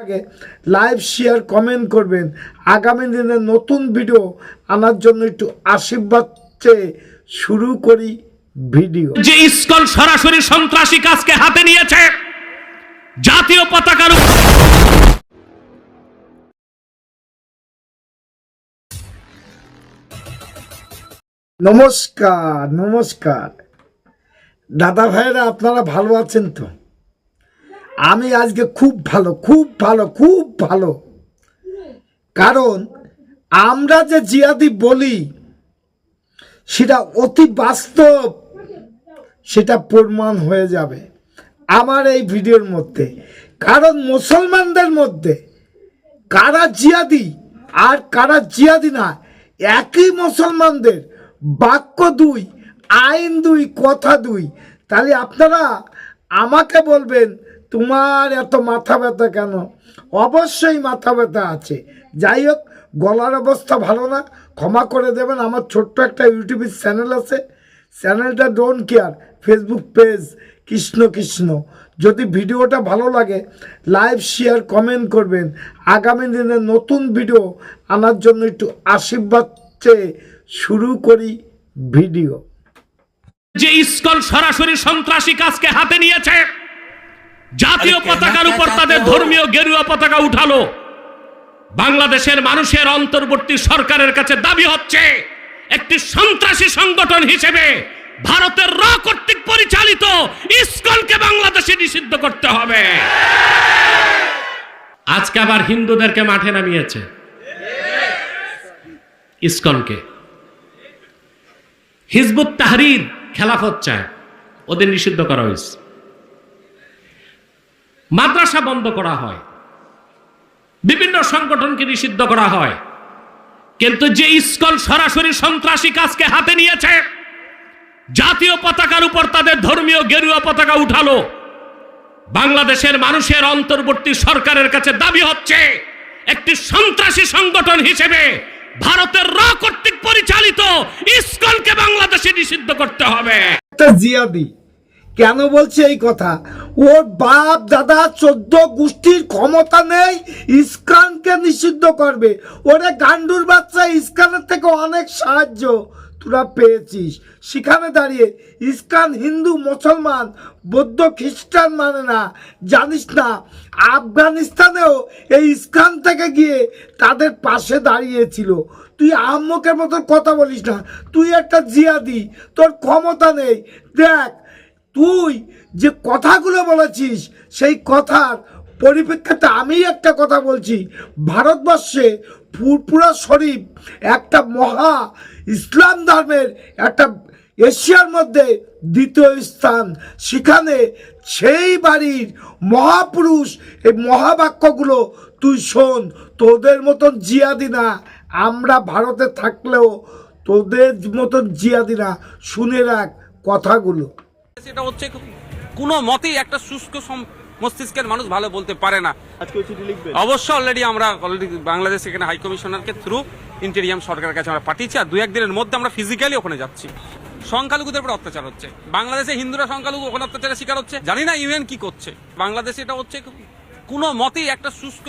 আগে live share comment করবেন। আগামী দিনে নতুন ভিডিও আনার জন্য একটু আশীর্বাদ চেয়ে শুরু করি ভিডিও। যে ইসকন সরাসরি সন্ত্রাসী কাজকে হাতে নিয়েছে, জাতীয় পতাকার নমস্কার নমস্কার দাদা ভাইরা, আপনারা ভালো আছেন তো? আমি আজকে খুব ভালো, কারণ আমরা যে জিহাদি বলি সেটা অতি বাস্তব, সেটা প্রমাণ হয়ে যাবে আমার এই ভিডিওর মধ্যে। কারণ মুসলমানদের মধ্যে কারা জিহাদি আর কারা জিহাদি না একই মুসলমানদের, বাক্য দুই, আইন দুই, কথা দুই। তাহলে আপনারা আমাকে বলবেন তোমার এত মাথা ব্যথা কেন? অবশ্যই মাথা ব্যথা আছে। যাই হোক, গলার অবস্থা ভালো না, ক্ষমা করে দেবেন। আমার ছোট্ট একটা ইউটিউব চ্যানেল আছে, চ্যানেলটা don't care, Facebook page Krishna Krishna. যদি ভিডিওটা ভালো লাগে লাইভ শেয়ার কমেন্ট করবেন। আগামী দিনে নতুন ভিডিও আনার জন্য একটু আশীর্বাদ চেয়ে শুরু করি ভিডিও। যে ইসকন সরাসরি সন্ত্রাসী কাজকে হাতে নিয়েছে, জাতীয় পতাকার উপর তাদের ধর্মীয় গেরুয়া পতাকা উঠালো। বাংলাদেশের মানুষের অন্তর্বর্তী সরকারের কাছে দাবি হচ্ছে একটি সন্ত্রাসী সংগঠন হিসেবে ভারতের র কর্তৃক পরিচালিত ইসকনকে বাংলাদেশে নিষিদ্ধ করতে হবে। আজকে আবার হিন্দুদেরকে মাঠে নামিয়েছে ইসকনকে। হিজবুত তাহরির খেলাফত চায়, ওদের নিষিদ্ধ করা হয়েছে। মাদ্রাসা বন্ধ করা হয়, বিভিন্ন সংগঠনকে নিষিদ্ধ করা হয়। কিন্তু যে ইসকন সরাসরি সন্ত্রাসী কাজকে হাতে নিয়েছে, জাতীয় পতাকার উপর তাদের ধর্মীয় গেরুয়া পতাকা উঠালো। বাংলাদেশের মানুষের অন্তর্বর্তী সরকারের কাছে দাবি হচ্ছে একটি সন্ত্রাসী সংগঠন হিসেবে ভারতের র কর্তৃক পরিচালিত ইসকনকে বাংলাদেশে নিষিদ্ধ করতে হবে। জিহাদি কেন বলছে এই কথা? ওর বাপ দাদা 14 গোষ্ঠীর ক্ষমতা নেই ইসকনকে নিষিদ্ধ করবে। ওরে গান্ডুর বাচ্চা, ইসকনের থেকে অনেক সাহায্য তোরা পেয়েছিস। সেখানে দাঁড়িয়ে ইসকন হিন্দু, মুসলমান, বৌদ্ধ, খ্রিস্টান মানে না, জানিস না? আফগানিস্তানেও এই ইসকন থেকে গিয়ে তাদের পাশে দাঁড়িয়েছিল। তুই আহম্মকের মতন কথা বলিস না, তুই একটা জিহাদি, তোর ক্ষমতা নেই। দেখ, তুই যে কথাগুলো বলেছিস সেই কথার পরিপ্রেক্ষিতে আমি একটা কথা বলছি। ভারতবর্ষে ফুরফুরা শরীফ একটা মহা ইসলাম ধর্মের একটা এশিয়ার মধ্যে দ্বিতীয় স্থান। সেখানে সেই বাড়ির মহাপুরুষ এই মহাবাক্যগুলো তুই শোন। তোদের মতন জিহাদি না, আমরা ভারতে থাকলেও তোদের মতন জিহাদি না। শুনে রাখ কথাগুলো। সেটা হচ্ছে কোনো মতেই একটা শুষ্ক মস্তিষ্কের মানুষ ভালো বলতে পারে না। অবশ্য অলরেডি বাংলাদেশ এখানে হাই কমিশনারকে থ্রু ইন্টেরিয়াম সরকারের কাছে আমরা পাঠিয়েছি। আর 2-1 দিনের মধ্যে আমরা ফিজিক্যালি ওখানে যাচ্ছি। সংখ্যালঘুদের উপর অত্যাচার হচ্ছে বাংলাদেশে, হিন্দুরা সংখ্যালঘু ওখানে অত্যাচারের শিকার হচ্ছে। জানি না ইউএন কি করছে বাংলাদেশে। এটা হচ্ছে কোনো মতেই একটা শুষ্ক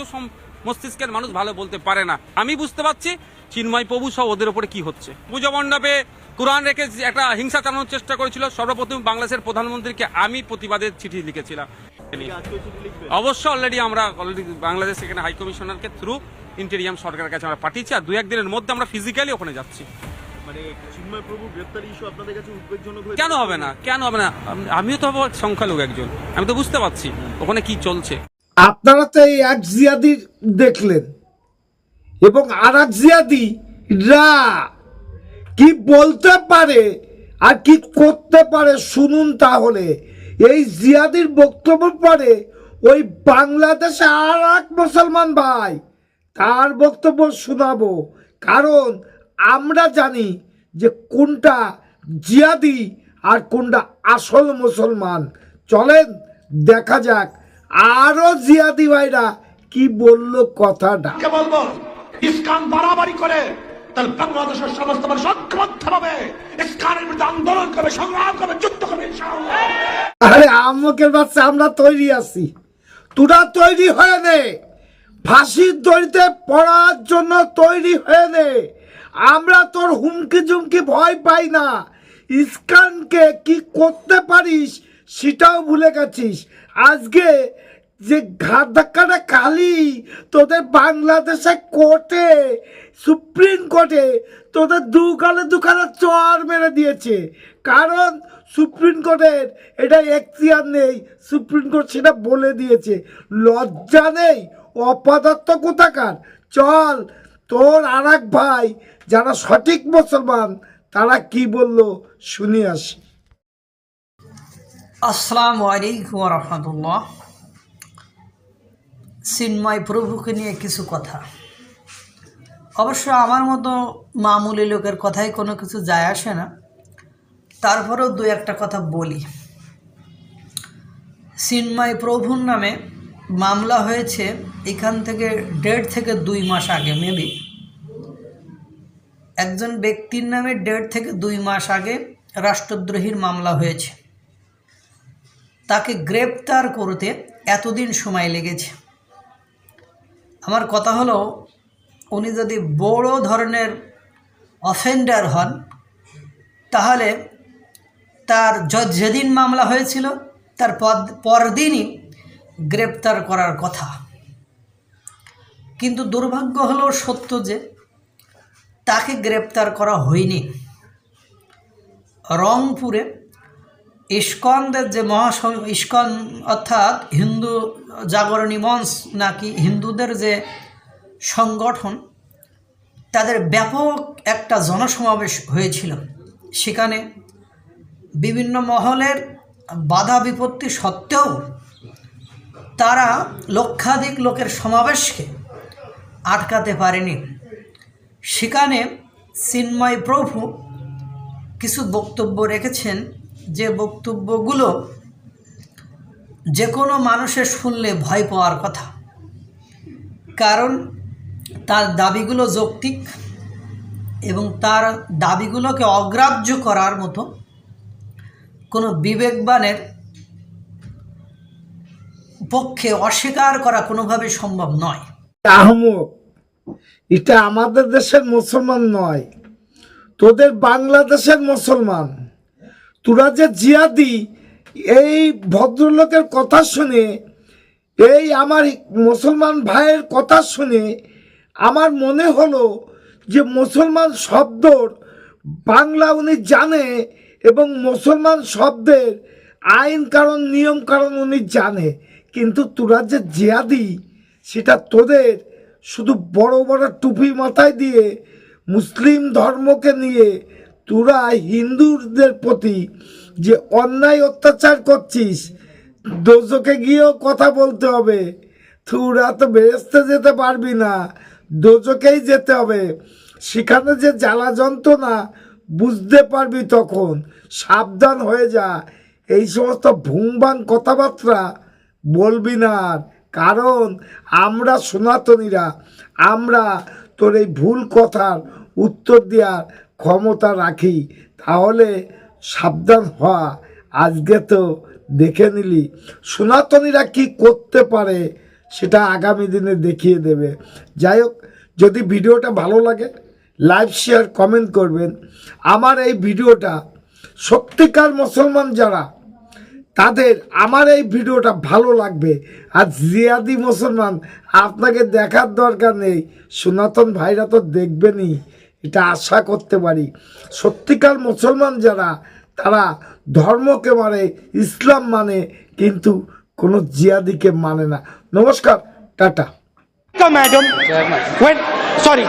মস্তিষ্কের মানুষ ভালো বলতে পারে না। আমি বুঝতে পারছি চিন্ময় প্রভু সহ ওদের উপরে কি হচ্ছে। পুজো মণ্ডপে কোরআন রেখে একটা হিংসা চালানোর চেষ্টা করেছিল। সর্বপ্রথম বাংলাদেশের প্রধানমন্ত্রীকে আমি প্রতিবাদের চিঠি লিখেছিলাম। অবশ্য অলরেডি বাংলাদেশ এখানে হাই কমিশনারকে থ্রু ইন্টেরিয়াম সরকারের কাছে আমরা পাঠিয়েছি। আর 2-1 দিনের মধ্যে আমরা ফিজিক্যালি ওখানে যাচ্ছি। কেন হবে না, কেন হবে না? আমিও তো সংখ্যালঘু একজন, আমি তো বুঝতে পারছি ওখানে কি চলছে। আপনারা তো এই এক জিহাদি দেখলেন, এবং আর এক জিহাদিরা কি বলতে পারে আর কি করতে পারে শুনুন। তাহলে এই জিহাদির বক্তব্য পরে ওই বাংলাদেশে আর এক মুসলমান ভাই তার বক্তব্য শোনাবো। কারণ আমরা জানি যে কোনটা জিহাদি আর কোনটা আসল মুসলমান। চলেন দেখা যাক আরো জিহাদি ভাইরা কি বললো কথাটা। বলবো ইসকন বাড়াবাড়ি করে তাহলে বাংলাদেশের সমস্ত মানুষ ঐক্যবদ্ধ হবে, ইসকনের বিরুদ্ধে আন্দোলন করবে, সংগ্রাম করবে, যুদ্ধ করবে ইনশাআল্লাহ। আরে আম্মকের বাচ্চা, আমরা তৈরি আছি, তোরা তৈরি হয়ে নে। ফাঁসির দড়িতে পড়ার জন্য তৈরি হয়ে নে। আমরা তোর হুমকি জুমকি ভয় পাই না। ইসকানকে কি করতে পারিস সেটাও ভুলে গেছিস। আজকে যে ঘাট ধাক্কাটা খালি তোদের বাংলাদেশে কোর্টে, সুপ্রিম কোর্টে তোদের দুখানে চর মেরে দিয়েছে। কারণ সুপ্রিম কোর্টের এটা এখতিয়ার নেই, সুপ্রিম কোর্ট সেটা বলে দিয়েছে। লজ্জা নেই অপদার্থ কোথাকার। চল তোর আর এক ভাই যারা সঠিক মুসলমান তারা কি বলল শুনে আসি। আসসালামু আলাইকুম রহমতুল্লাহ। চিন্ময় প্রভুকে নিয়ে কিছু কথা। অবশ্য আমার মতো মামুলি লোকের কথায় কোনো কিছু যায় আসে না, তারপরেও দু একটা কথা বলি। চিন্ময় প্রভুর নামে মামলা হয়েছে এখান থেকে 1.5 থেকে 2 মাস আগে। মেবি একজন ব্যক্তির নামে 1.5 থেকে 2 মাস আগে রাষ্ট্রদ্রোহীর মামলা হয়েছে। তাকে গ্রেপ্তার করতে এতদিন সময় লেগেছে। আমার কথা হলো, উনি যদি বড় ধরনের অফেন্ডার হন তাহলে তার যেদিন মামলা হয়েছিল তার পরদিনই গ্রেপ্তার করার কথা। কিন্তু দুর্ভাগ্য হলো সত্য যে তাকে গ্রেপ্তার করা হয়নি। রংপুরে ইস্কনদের যে ইস্কন অর্থাৎ হিন্দু জাগরণী মঞ্চ নাকি হিন্দুদের যে সংগঠন, তাদের ব্যাপক একটা জনসমাবেশ হয়েছিল। সেখানে বিভিন্ন মহলের বাধা বিপত্তি সত্ত্বেও তারা লক্ষাধিক লোকের সমাবেশকে আটকাতে পারেনি। সেখানে চিন্ময় প্রভু কিছু বক্তব্য রেখেছেন, যে বক্তব্যগুলো যে কোনো মানুষের শুনলে ভয় পাওয়ার কথা। কারণ তার দাবিগুলো যৌক্তিক এবং তার দাবিগুলোকে অগ্রাহ্য করার মতো কোনো বিবেকবানের পক্ষে অস্বীকার করা কোনোভাবে সম্ভব নয়। আহমদ, এটা আমাদের দেশের মুসলমান নয়, তোদের বাংলাদেশের মুসলমান। তোরা যে জিয়াদি, এই ভদ্রলোকের কথা শুনে, এই আমার মুসলমান ভাইয়ের কথা শুনে আমার মনে হলো যে মুসলমান শব্দর বাংলা উনি জানে এবং মুসলমান শব্দের আইন কারণ নিয়ম কারণ উনি জানে। কিন্তু তোরা যে জিয়াদি, সেটা তোদের শুধু বড় বড় টুপি মাথায় দিয়ে মুসলিম ধর্মকে নিয়ে তোরা হিন্দুদের প্রতি যে অন্যায় অত্যাচার করছিস, দোজকে গিয়েও কথা বলতে হবে। তোরা তো বেহেশতে যেতে পারবি না, দোজকেই যেতে হবে। সেখানে যে জ্বালা যন্ত্রণা বুঝতে পারবি তখন। সাবধান হয়ে যা, এই সমস্ত ভুংবাং কথাবার্তা বলবি না আর। কারণ আমরা সনাতনীরা, আমরা তোর এই ভুল কথার উত্তর দেওয়ার ক্ষমতা রাখি। তাহলে সাবধান হওয়া। আজকে তো দেখে নিলি সনাতনীরা কি করতে পারে, সেটা আগামী দিনে দেখিয়ে দেবে। যাই হোক, যদি ভিডিওটা ভালো লাগে লাইক শেয়ার কমেন্ট করবেন। আমার এই ভিডিওটা সত্যিকার মুসলমান যারা, তাদের আমার এই ভিডিওটা ভালো লাগবে। আর জিয়াদি মুসলমান আপনাকে দেখার দরকার নেই, সনাতন ভাইরা তো দেখবেনই, এটা আশা করতে পারি। সত্যিকার মুসলমান যারা, তারা ধর্মকে মানে, ইসলাম মানে, কিন্তু কোনো জিয়াদিকে মানে না। নমস্কার, টাটা। Madam, when sorry.